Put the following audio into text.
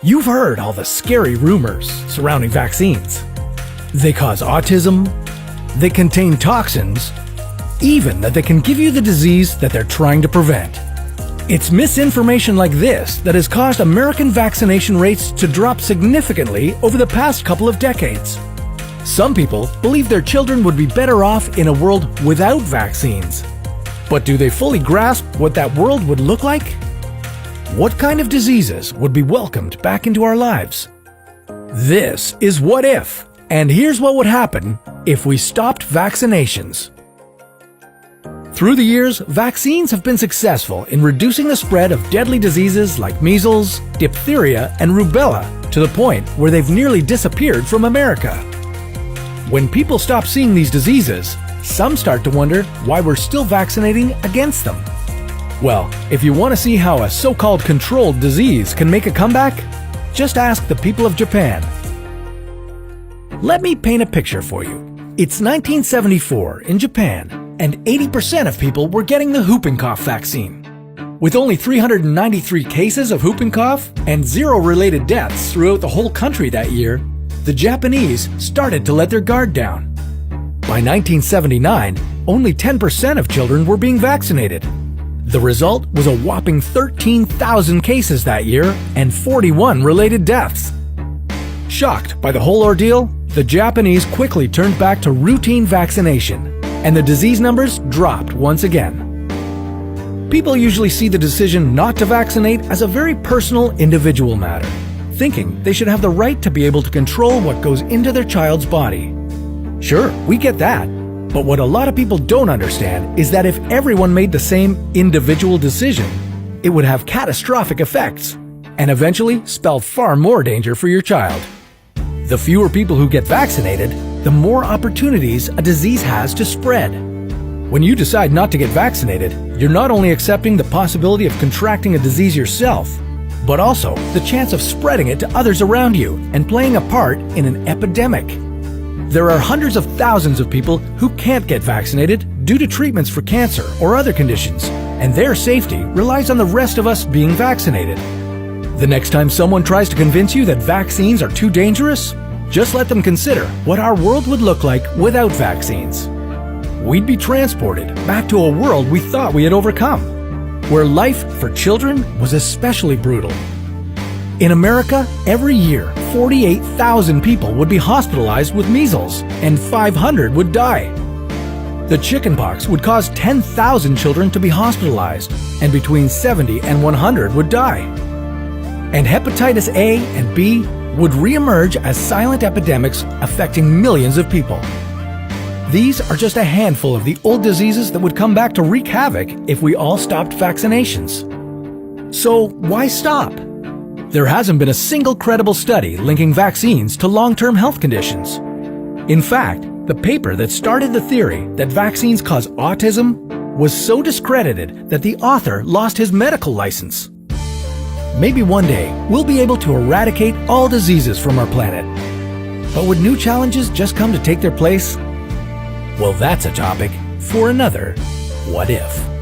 You've heard all the scary rumors surrounding vaccines. They cause autism, they contain toxins, even that they can give you the disease that they're trying to prevent. It's misinformation like this that has caused American vaccination rates to drop significantly over the past couple of decades. Some people believe their children would be better off in a world without vaccines. But do they fully grasp what that world would look like? What kind of diseases would be welcomed back into our lives? This is What If, and here's what would happen if we stopped vaccinations. Through the years, vaccines have been successful in reducing the spread of deadly diseases like measles, diphtheria, and rubella to the point where they've nearly disappeared from America. When people stop seeing these diseases, some start to wonder why we're still vaccinating against them. Well, if you want to see how a so-called controlled disease can make a comeback, just ask the people of Japan. Let me paint a picture for you. It's 1974 in Japan, and 80% of people were getting the whooping cough vaccine. With only 393 cases of whooping cough and 0 related deaths throughout the whole country that year, the Japanese started to let their guard down. By 1979, only 10% of children were being vaccinated. The result was a whopping 13,000 cases that year and 41 related deaths. Shocked by the whole ordeal, the Japanese quickly turned back to routine vaccination, and the disease numbers dropped once again. People usually see the decision not to vaccinate as a very personal, individual matter, thinking they should have the right to be able to control what goes into their child's body. Sure, we get that. But what a lot of people don't understand is that if everyone made the same individual decision, it would have catastrophic effects and eventually spell far more danger for your child. The fewer people who get vaccinated, the more opportunities a disease has to spread. When you decide not to get vaccinated, you're not only accepting the possibility of contracting a disease yourself, but also the chance of spreading it to others around you and playing a part in an epidemic. There are hundreds of thousands of people who can't get vaccinated due to treatments for cancer or other conditions, and their safety relies on the rest of us being vaccinated. The next time someone tries to convince you that vaccines are too dangerous, just let them consider what our world would look like without vaccines. We'd be transported back to a world we thought we had overcome, where life for children was especially brutal. In America, every year, 48,000 people would be hospitalized with measles, and 500 would die. The chickenpox would cause 10,000 children to be hospitalized, and between 70 and 100 would die. And hepatitis A and B would reemerge as silent epidemics affecting millions of people. These are just a handful of the old diseases that would come back to wreak havoc if we all stopped vaccinations. So why stop? There hasn't been a single credible study linking vaccines to long-term health conditions. In fact, the paper that started the theory that vaccines cause autism was so discredited that the author lost his medical license. Maybe one day we'll be able to eradicate all diseases from our planet. But would new challenges just come to take their place? Well, that's a topic for another What If.